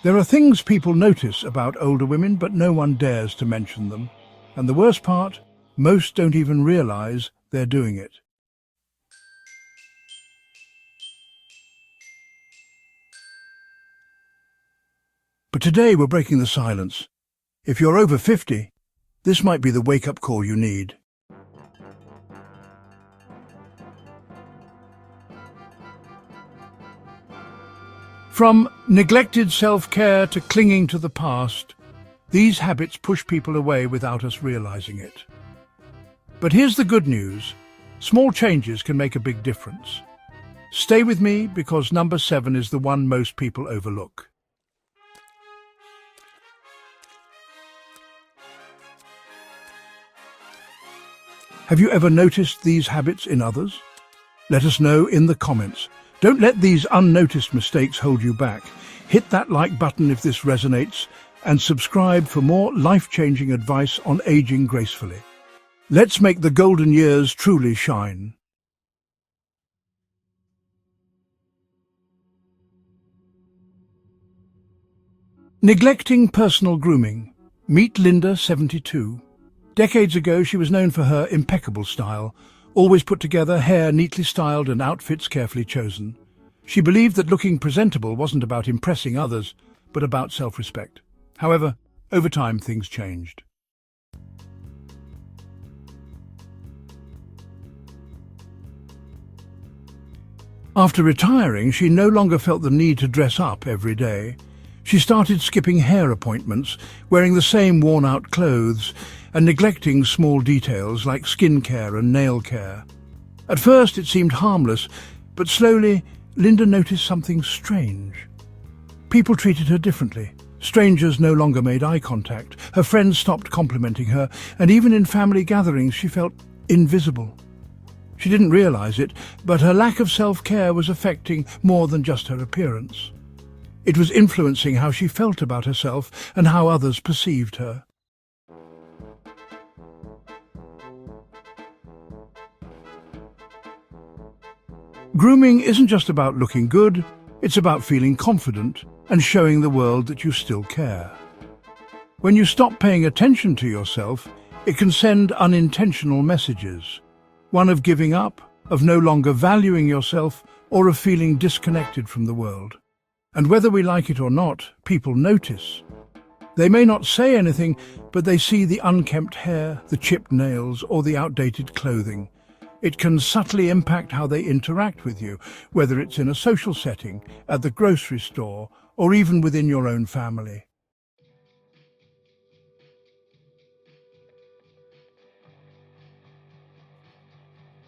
There are things people notice about older women, but no one dares to mention them. And the worst part, most don't even realize they're doing it. But today we're breaking the silence. If you're over 50, this might be the wake-up call you need. From neglected self-care to clinging to the past, these habits push people away without us realizing it. But here's the good news. Small changes can make a big difference. Stay with me because number 7 is the one most people overlook. Have you ever noticed these habits in others? Let us know in the comments. Don't let these unnoticed mistakes hold you back. Hit that like button if this resonates and subscribe for more life-changing advice on aging gracefully. Let's make the golden years truly shine. Neglecting personal grooming. Meet Linda, 72. Decades ago, she was known for her impeccable style, always put together, hair neatly styled and outfits carefully chosen. She believed that looking presentable wasn't about impressing others, but about self-respect. However, over time things changed. After retiring, she no longer felt the need to dress up every day. She started skipping hair appointments, wearing the same worn-out clothes, and neglecting small details like skin care and nail care. At first it seemed harmless, but slowly Linda noticed something strange. People treated her differently. Strangers no longer made eye contact. Her friends stopped complimenting her, and even in family gatherings she felt invisible. She didn't realize it, but her lack of self-care was affecting more than just her appearance. It was influencing how she felt about herself and how others perceived her. Grooming isn't just about looking good, it's about feeling confident and showing the world that you still care. When you stop paying attention to yourself, it can send unintentional messages. One of giving up, of no longer valuing yourself, or of feeling disconnected from the world. And whether we like it or not, people notice. They may not say anything, but they see the unkempt hair, the chipped nails, or the outdated clothing. It can subtly impact how they interact with you, whether it's in a social setting, at the grocery store, or even within your own family.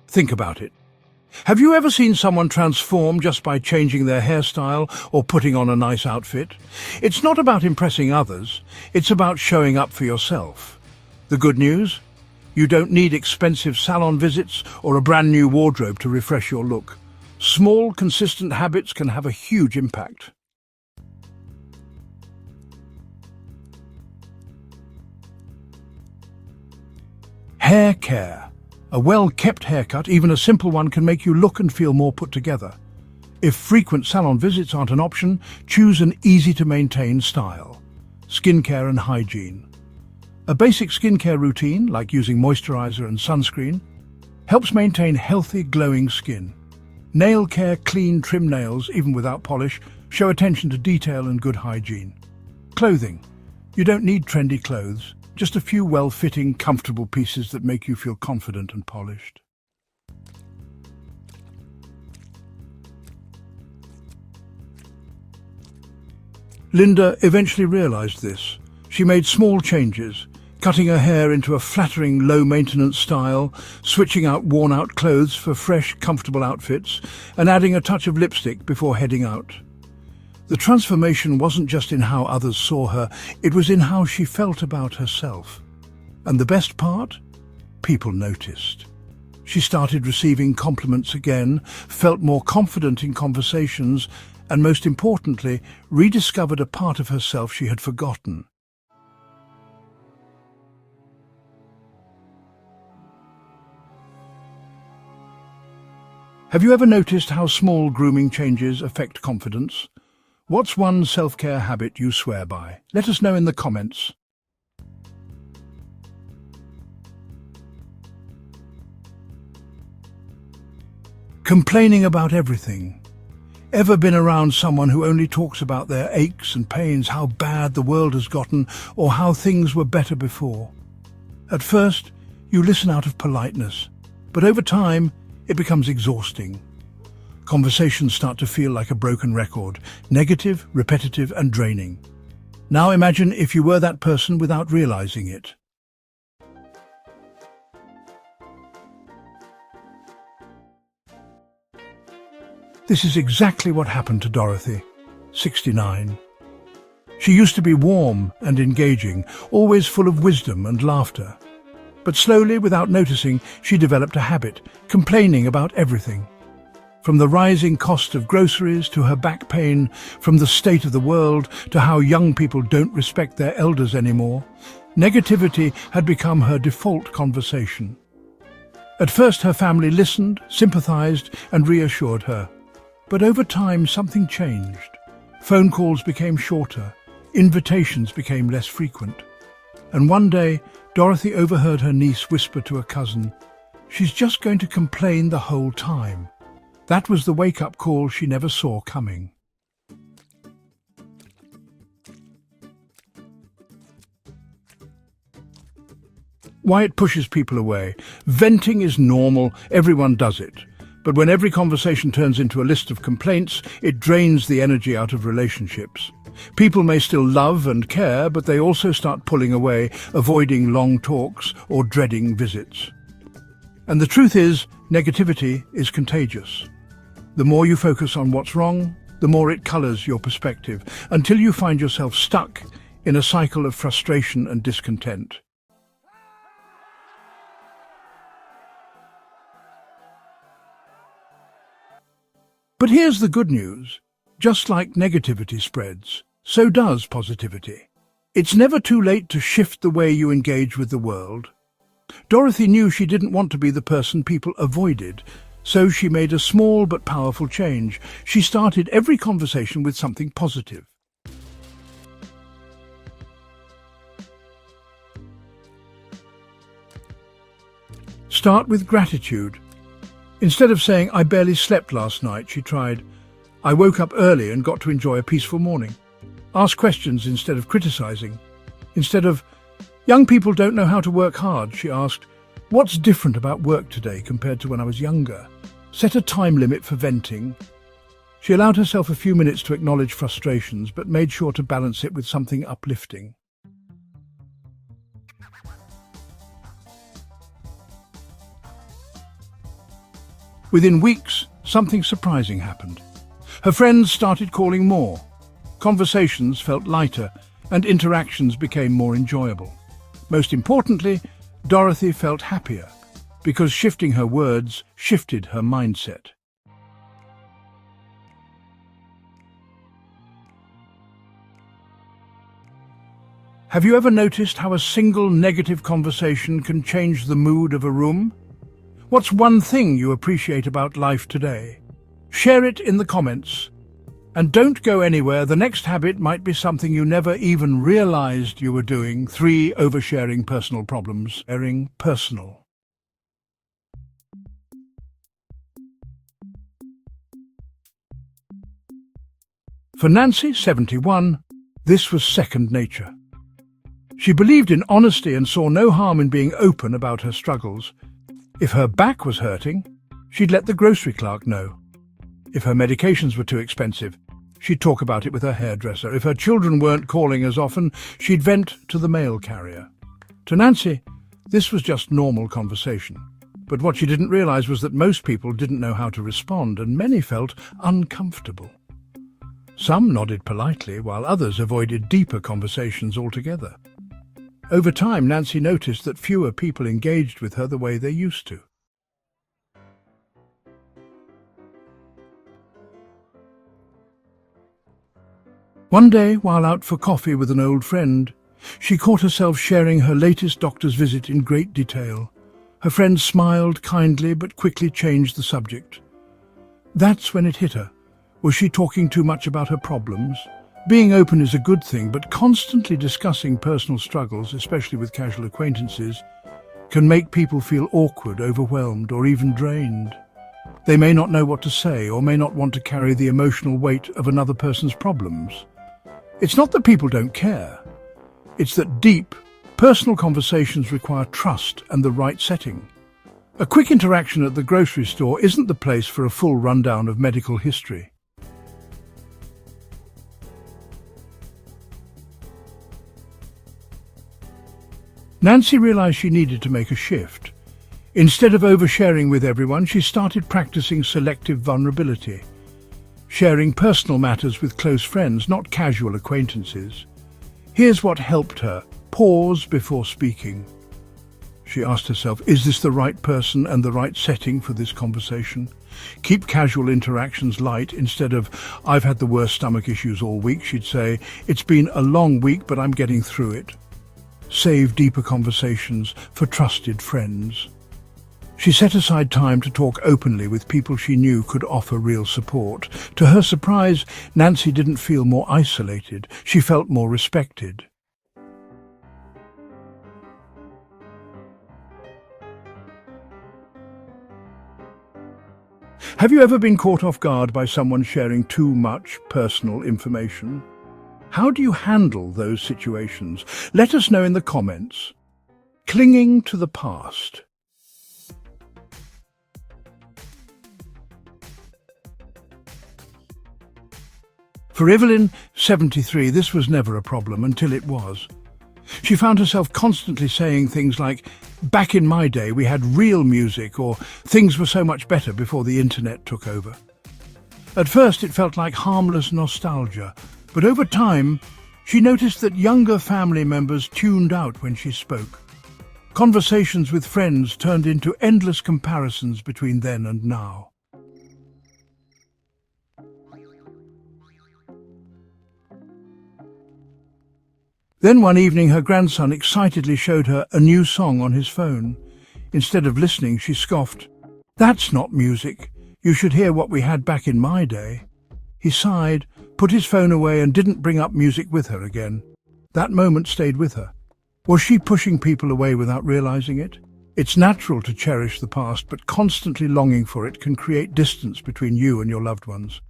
Think about it. Have you ever seen someone transform just by changing their hairstyle or putting on a nice outfit? It's not about impressing others, it's about showing up for yourself. The good news? You don't need expensive salon visits or a brand new wardrobe to refresh your look. Small, consistent habits can have a huge impact. Hair care. A well-kept haircut, even a simple one, can make you look and feel more put together. If frequent salon visits aren't an option, choose an easy-to-maintain style. Skincare and hygiene. A basic skincare routine, like using moisturizer and sunscreen, helps maintain healthy, glowing skin. Nail care, clean, trim nails, even without polish, show attention to detail and good hygiene. Clothing. You don't need trendy clothes, just a few well-fitting, comfortable pieces that make you feel confident and polished. Linda eventually realized this. She made small changes, cutting her hair into a flattering, low-maintenance style, switching out worn-out clothes for fresh, comfortable outfits, and adding a touch of lipstick before heading out. The transformation wasn't just in how others saw her, it was in how she felt about herself. And the best part? People noticed. She started receiving compliments again, felt more confident in conversations, and most importantly, rediscovered a part of herself she had forgotten. Have you ever noticed how small grooming changes affect confidence? What's one self-care habit you swear by? Let us know in the comments. Complaining about everything. Ever been around someone who only talks about their aches and pains, how bad the world has gotten, or how things were better before? At first, you listen out of politeness, but over time, it becomes exhausting. Conversations start to feel like a broken record, negative, repetitive, and draining. Now imagine if you were that person without realizing it. This is exactly what happened to Dorothy, 69. She used to be warm and engaging, always full of wisdom and laughter. But slowly, without noticing, she developed a habit, complaining about everything. From the rising cost of groceries to her back pain, from the state of the world to how young people don't respect their elders anymore, negativity had become her default conversation. At first, her family listened, sympathized, and reassured her. But over time, something changed. Phone calls became shorter, invitations became less frequent. And one day, Dorothy overheard her niece whisper to a cousin, "She's just going to complain the whole time." That was the wake-up call she never saw coming. Why it pushes people away. Venting is normal, everyone does it. But when every conversation turns into a list of complaints, it drains the energy out of relationships. People may still love and care, but they also start pulling away, avoiding long talks or dreading visits. And the truth is, negativity is contagious. The more you focus on what's wrong, the more it colors your perspective, until you find yourself stuck in a cycle of frustration and discontent. But here's the good news. Just like negativity spreads, so does positivity. It's never too late to shift the way you engage with the world. Dorothy knew she didn't want to be the person people avoided, so she made a small but powerful change. She started every conversation with something positive. Start with gratitude. Instead of saying, "I barely slept last night," she tried, "I woke up early and got to enjoy a peaceful morning." Ask questions instead of criticizing. Instead of, "Young people don't know how to work hard," she asked, "What's different about work today compared to when I was younger?" Set a time limit for venting. She allowed herself a few minutes to acknowledge frustrations, but made sure to balance it with something uplifting. Within weeks, something surprising happened. Her friends started calling more. Conversations felt lighter, and interactions became more enjoyable. Most importantly, Dorothy felt happier, because shifting her words shifted her mindset. Have you ever noticed how a single negative conversation can change the mood of a room? What's one thing you appreciate about life today? Share it in the comments. And don't go anywhere. The next habit might be something you never even realized you were doing. 3 oversharing personal problems. Sharing personal. For Nancy, 71, this was second nature. She believed in honesty and saw no harm in being open about her struggles. If her back was hurting, she'd let the grocery clerk know. If her medications were too expensive, she'd talk about it with her hairdresser. If her children weren't calling as often, she'd vent to the mail carrier. To Nancy, this was just normal conversation. But what she didn't realize was that most people didn't know how to respond, and many felt uncomfortable. Some nodded politely, while others avoided deeper conversations altogether. Over time, Nancy noticed that fewer people engaged with her the way they used to. One day, while out for coffee with an old friend, she caught herself sharing her latest doctor's visit in great detail. Her friend smiled kindly but quickly changed the subject. That's when it hit her. Was she talking too much about her problems? Being open is a good thing, but constantly discussing personal struggles, especially with casual acquaintances, can make people feel awkward, overwhelmed, or even drained. They may not know what to say or may not want to carry the emotional weight of another person's problems. It's not that people don't care. It's that deep, personal conversations require trust and the right setting. A quick interaction at the grocery store isn't the place for a full rundown of medical history. Nancy realized she needed to make a shift. Instead of oversharing with everyone, she started practicing selective vulnerability, sharing personal matters with close friends, not casual acquaintances. Here's what helped her: pause before speaking. She asked herself, is this the right person and the right setting for this conversation? Keep casual interactions light. Instead of, I've had the worst stomach issues all week, she'd say, it's been a long week, but I'm getting through it. Save deeper conversations for trusted friends. She set aside time to talk openly with people she knew could offer real support. To her surprise, Nancy didn't feel more isolated. She felt more respected. Have you ever been caught off guard by someone sharing too much personal information? How do you handle those situations? Let us know in the comments. Clinging to the past. For Evelyn, 73, this was never a problem until it was. She found herself constantly saying things like, back in my day we had real music, or things were so much better before the internet took over. At first it felt like harmless nostalgia, but over time she noticed that younger family members tuned out when she spoke. Conversations with friends turned into endless comparisons between then and now. Then one evening her grandson excitedly showed her a new song on his phone. Instead of listening, she scoffed, "That's not music. You should hear what we had back in my day." He sighed, put his phone away and didn't bring up music with her again. That moment stayed with her. Was she pushing people away without realizing it? It's natural to cherish the past, but constantly longing for it can create distance between you and your loved ones.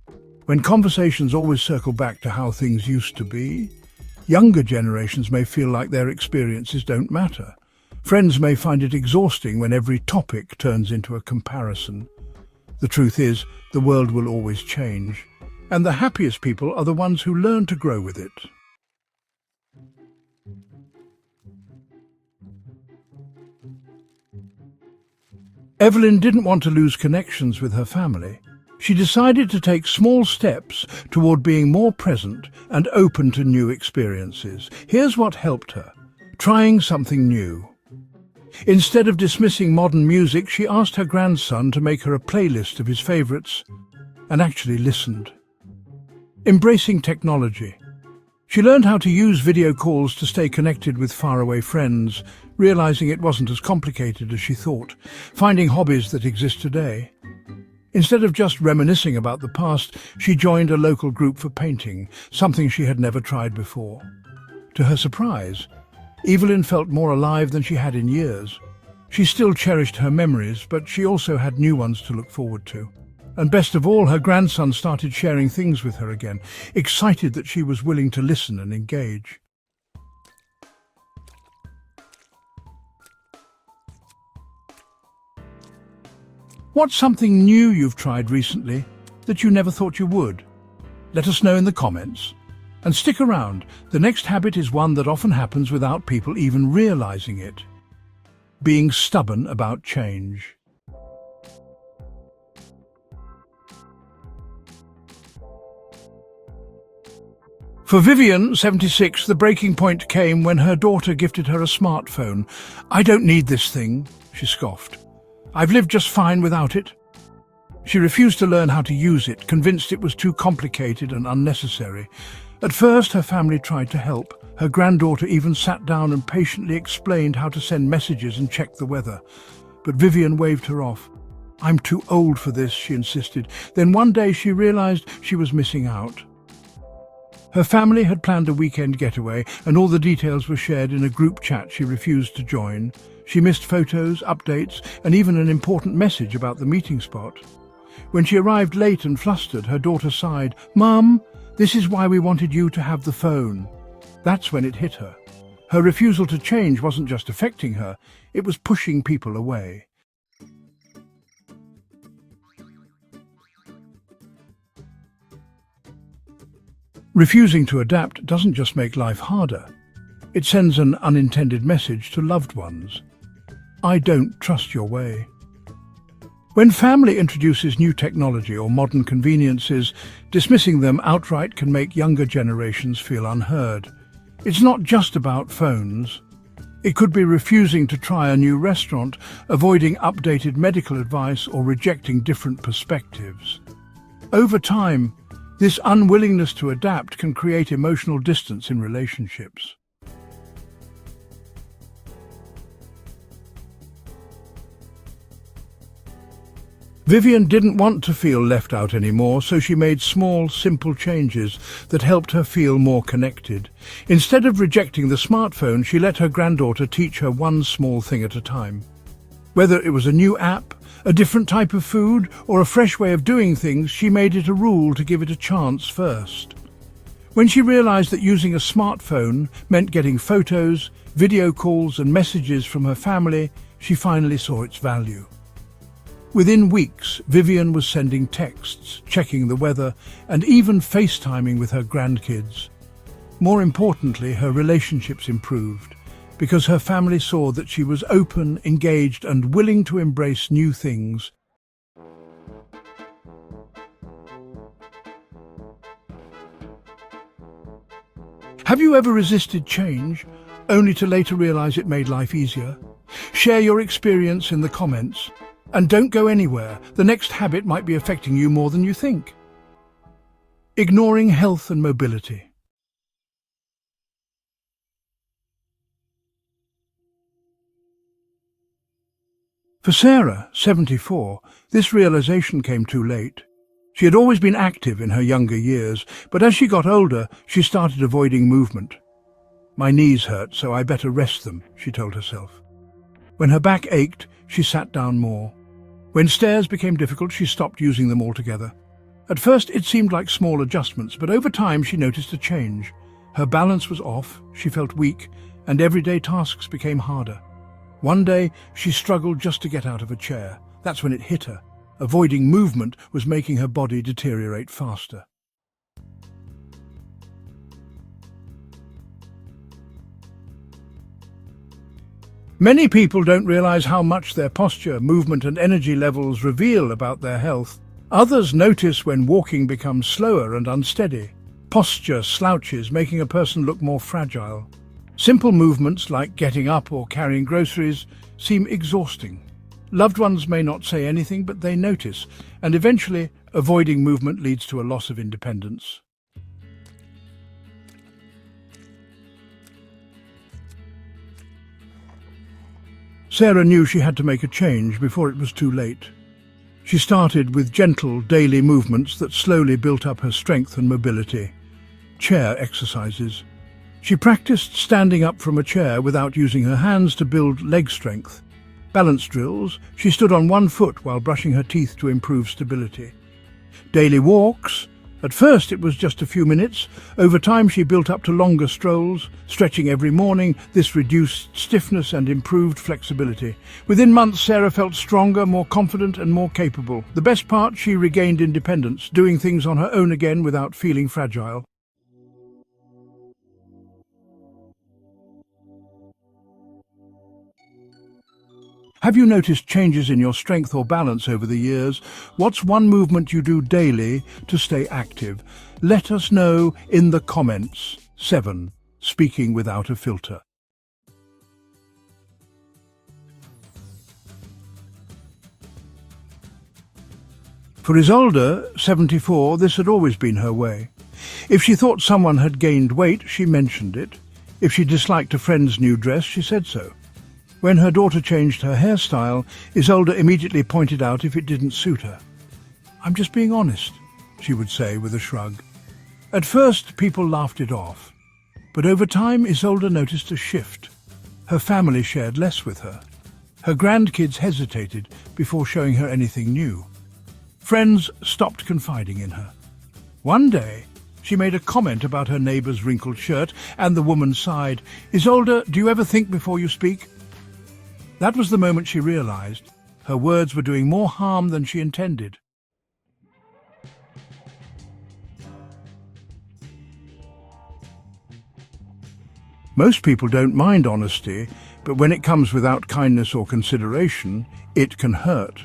When conversations always circle back to how things used to be, younger generations may feel like their experiences don't matter. Friends may find it exhausting when every topic turns into a comparison. The truth is, the world will always change, and the happiest people are the ones who learn to grow with it. Evelyn didn't want to lose connections with her family. She decided to take small steps toward being more present and open to new experiences. Here's what helped her: trying something new. Instead of dismissing modern music, she asked her grandson to make her a playlist of his favorites and actually listened. Embracing technology. She learned how to use video calls to stay connected with faraway friends, realizing it wasn't as complicated as she thought. Finding hobbies that exist today. Instead of just reminiscing about the past, she joined a local group for painting, something she had never tried before. To her surprise, Evelyn felt more alive than she had in years. She still cherished her memories, but she also had new ones to look forward to. And best of all, her grandson started sharing things with her again, excited that she was willing to listen and engage. What's something new you've tried recently that you never thought you would? Let us know in the comments. And stick around, the next habit is one that often happens without people even realizing it. Being stubborn about change. For Vivian, 76, the breaking point came when her daughter gifted her a smartphone. "I don't need this thing," she scoffed. "I've lived just fine without it." She refused to learn how to use it, convinced it was too complicated and unnecessary. At first, her family tried to help. Her granddaughter even sat down and patiently explained how to send messages and check the weather. But Vivian waved her off. "I'm too old for this," she insisted. Then one day she realized she was missing out. Her family had planned a weekend getaway, and all the details were shared in a group chat she refused to join. She missed photos, updates, and even an important message about the meeting spot. When she arrived late and flustered, her daughter sighed, "Mum, this is why we wanted you to have the phone." That's when it hit her. Her refusal to change wasn't just affecting her, it was pushing people away. Refusing to adapt doesn't just make life harder. It sends an unintended message to loved ones. I don't trust your way. When family introduces new technology or modern conveniences, dismissing them outright can make younger generations feel unheard. It's not just about phones. It could be refusing to try a new restaurant, avoiding updated medical advice, or rejecting different perspectives. Over time, this unwillingness to adapt can create emotional distance in relationships. Vivian didn't want to feel left out anymore, so she made small, simple changes that helped her feel more connected. Instead of rejecting the smartphone, she let her granddaughter teach her one small thing at a time. Whether it was a new app, a different type of food, or a fresh way of doing things, she made it a rule to give it a chance first. When she realized that using a smartphone meant getting photos, video calls, and messages from her family, she finally saw its value. Within weeks, Vivian was sending texts, checking the weather, and even FaceTiming with her grandkids. More importantly, her relationships improved, because her family saw that she was open, engaged, and willing to embrace new things. Have you ever resisted change, only to later realize it made life easier? Share your experience in the comments. And don't go anywhere. The next habit might be affecting you more than you think. Ignoring health and mobility. For Sarah, 74, this realization came too late. She had always been active in her younger years, but as she got older, she started avoiding movement. "My knees hurt, so I better rest them," she told herself. When her back ached, she sat down more. When stairs became difficult, she stopped using them altogether. At first, it seemed like small adjustments, but over time she noticed a change. Her balance was off, she felt weak, and everyday tasks became harder. One day, she struggled just to get out of a chair. That's when it hit her. Avoiding movement was making her body deteriorate faster. Many people don't realize how much their posture, movement, and energy levels reveal about their health. Others notice when walking becomes slower and unsteady. Posture slouches, making a person look more fragile. Simple movements like getting up or carrying groceries seem exhausting. Loved ones may not say anything, but they notice, and eventually, avoiding movement leads to a loss of independence. Sarah knew she had to make a change before it was too late. She started with gentle daily movements that slowly built up her strength and mobility. Chair exercises. She practiced standing up from a chair without using her hands to build leg strength. Balance drills. She stood on one foot while brushing her teeth to improve stability. Daily walks. At first it was just a few minutes. Over time she built up to longer strolls, stretching every morning. This reduced stiffness and improved flexibility. Within months, Sarah felt stronger, more confident, and more capable. The best part, she regained independence, doing things on her own again without feeling fragile. Have you noticed changes in your strength or balance over the years? What's one movement you do daily to stay active? Let us know in the comments. 7. Speaking without a filter. For Isolde, 74, this had always been her way. If she thought someone had gained weight, she mentioned it. If she disliked a friend's new dress, she said so. When her daughter changed her hairstyle, Isolde immediately pointed out if it didn't suit her. "I'm just being honest," she would say with a shrug. At first, people laughed it off, but over time Isolde noticed a shift. Her family shared less with her. Her grandkids hesitated before showing her anything new. Friends stopped confiding in her. One day, she made a comment about her neighbour's wrinkled shirt, and the woman sighed. "Isolde, do you ever think before you speak?" That was the moment she realised her words were doing more harm than she intended. Most people don't mind honesty, but when it comes without kindness or consideration, it can hurt.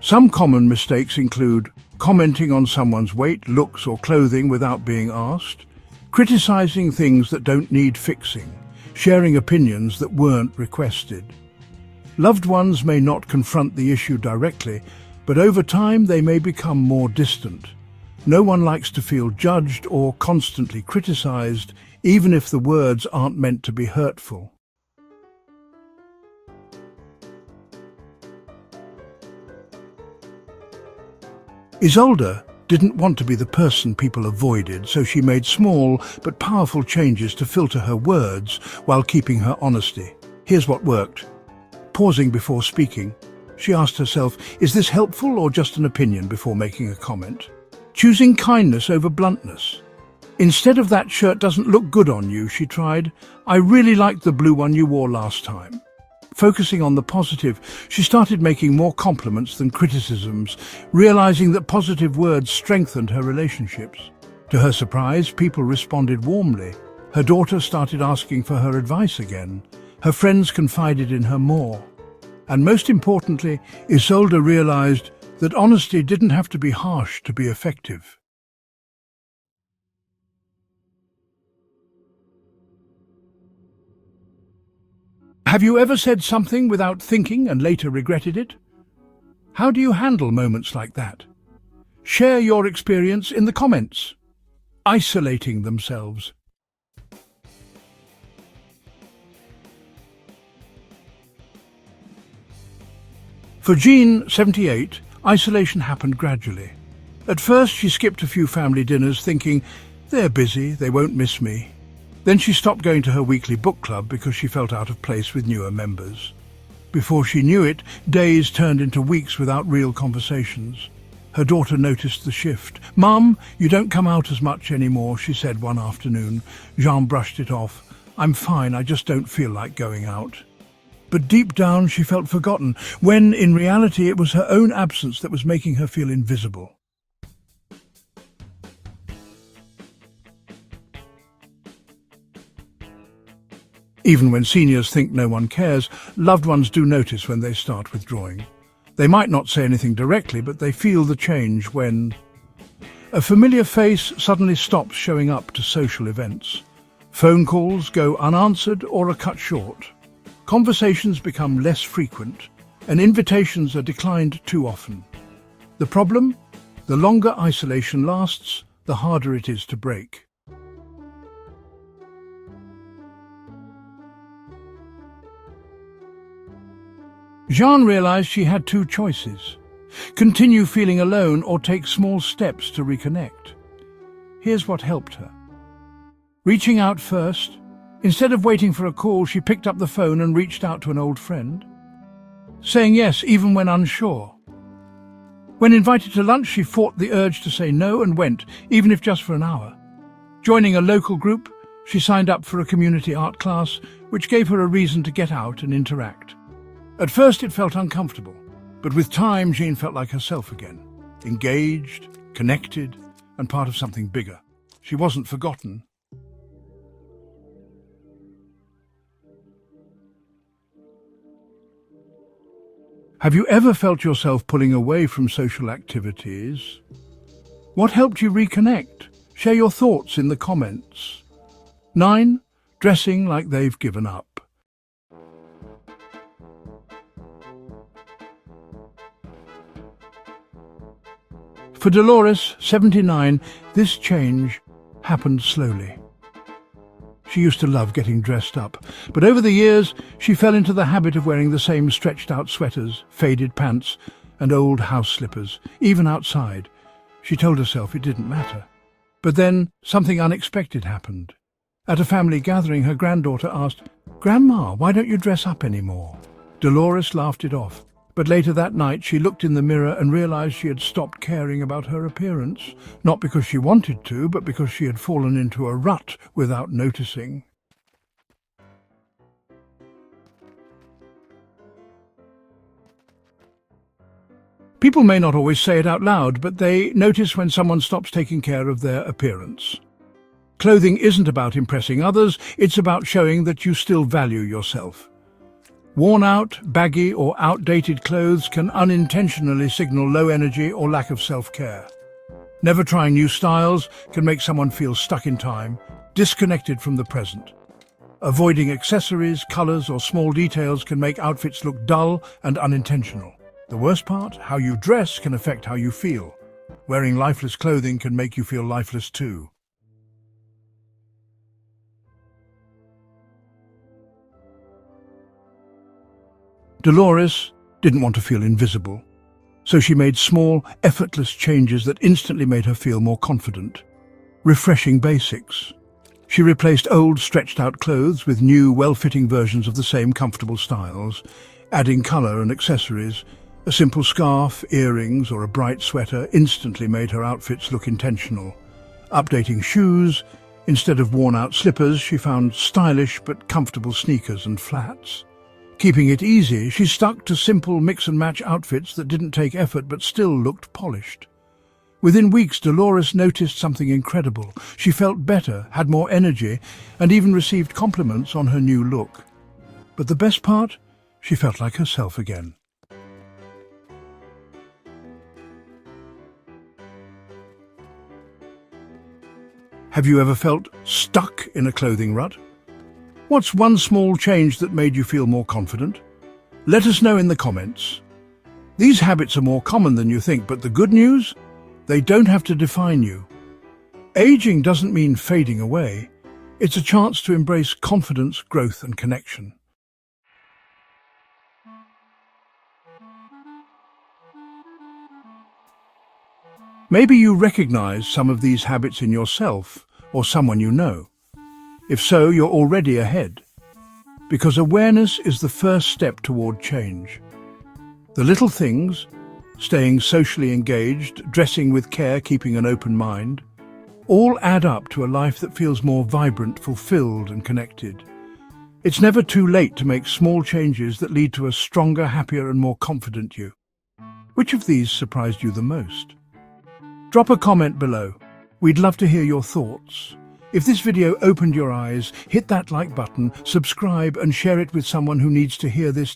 Some common mistakes include commenting on someone's weight, looks or clothing without being asked, criticising things that don't need fixing, sharing opinions that weren't requested. Loved ones may not confront the issue directly, but over time they may become more distant. No one likes to feel judged or constantly criticised, even if the words aren't meant to be hurtful. Isolde didn't want to be the person people avoided, so she made small but powerful changes to filter her words while keeping her honesty. Here's what worked. Pausing before speaking, she asked herself, is this helpful or just an opinion, before making a comment? Choosing kindness over bluntness. Instead of "that shirt doesn't look good on you," she tried, "I really liked the blue one you wore last time." Focusing on the positive, she started making more compliments than criticisms, realizing that positive words strengthened her relationships. To her surprise, people responded warmly. Her daughter started asking for her advice again. Her friends confided in her more. And most importantly, Isolde realized that honesty didn't have to be harsh to be effective. Have you ever said something without thinking and later regretted it? How do you handle moments like that? Share your experience in the comments. Isolating themselves. For Jean, 78, isolation happened gradually. At first, she skipped a few family dinners thinking, "They're busy, they won't miss me." Then she stopped going to her weekly book club because she felt out of place with newer members. Before she knew it, days turned into weeks without real conversations. Her daughter noticed the shift. "Mum, you don't come out as much anymore," she said one afternoon. Jean brushed it off. "I'm fine, I just don't feel like going out." But deep down she felt forgotten, when in reality it was her own absence that was making her feel invisible. Even when seniors think no one cares, loved ones do notice when they start withdrawing. They might not say anything directly, but they feel the change when a familiar face suddenly stops showing up to social events. Phone calls go unanswered or are cut short. Conversations become less frequent, and invitations are declined too often. The problem? The longer isolation lasts, the harder it is to break. Jean realized she had two choices: continue feeling alone or take small steps to reconnect. Here's what helped her. Reaching out first. Instead of waiting for a call, she picked up the phone and reached out to an old friend. Saying yes even when unsure. When invited to lunch, she fought the urge to say no and went, even if just for an hour. Joining a local group, she signed up for a community art class, which gave her a reason to get out and interact. At first it felt uncomfortable, but with time Jean felt like herself again, engaged, connected, and part of something bigger. She wasn't forgotten. Have you ever felt yourself pulling away from social activities? What helped you reconnect? Share your thoughts in the comments. 9. Dressing like they've given up. For Dolores, 79, this change happened slowly. She used to love getting dressed up, but over the years she fell into the habit of wearing the same stretched-out sweaters, faded pants, and old house slippers, even outside. She told herself it didn't matter. But then something unexpected happened. At a family gathering, her granddaughter asked, "Grandma, why don't you dress up anymore?" Dolores laughed it off, but later that night she looked in the mirror and realized she had stopped caring about her appearance, not because she wanted to, but because she had fallen into a rut without noticing. People may not always say it out loud, but they notice when someone stops taking care of their appearance. Clothing isn't about impressing others, it's about showing that you still value yourself. Worn out, baggy or outdated clothes can unintentionally signal low energy or lack of self-care. Never trying new styles can make someone feel stuck in time, disconnected from the present. Avoiding accessories, colors or small details can make outfits look dull and unintentional. The worst part, how you dress can affect how you feel. Wearing lifeless clothing can make you feel lifeless too. Dolores didn't want to feel invisible, so she made small, effortless changes that instantly made her feel more confident. Refreshing basics. She replaced old, stretched-out clothes with new, well-fitting versions of the same comfortable styles, adding color and accessories. A simple scarf, earrings, or a bright sweater instantly made her outfits look intentional. Updating shoes. Instead of worn-out slippers, she found stylish but comfortable sneakers and flats. Keeping it easy, she stuck to simple mix-and-match outfits that didn't take effort but still looked polished. Within weeks, Dolores noticed something incredible. She felt better, had more energy, and even received compliments on her new look. But the best part? She felt like herself again. Have you ever felt stuck in a clothing rut? What's one small change that made you feel more confident? Let us know in the comments. These habits are more common than you think, but the good news? They don't have to define you. Aging doesn't mean fading away. It's a chance to embrace confidence, growth, and connection. Maybe you recognize some of these habits in yourself or someone you know. If so, you're already ahead, because awareness is the first step toward change. The little things, staying socially engaged, dressing with care, keeping an open mind, all add up to a life that feels more vibrant, fulfilled, and connected. It's never too late to make small changes that lead to a stronger, happier, and more confident you. Which of these surprised you the most? Drop a comment below. We'd love to hear your thoughts. If this video opened your eyes, hit that like button, subscribe, and share it with someone who needs to hear this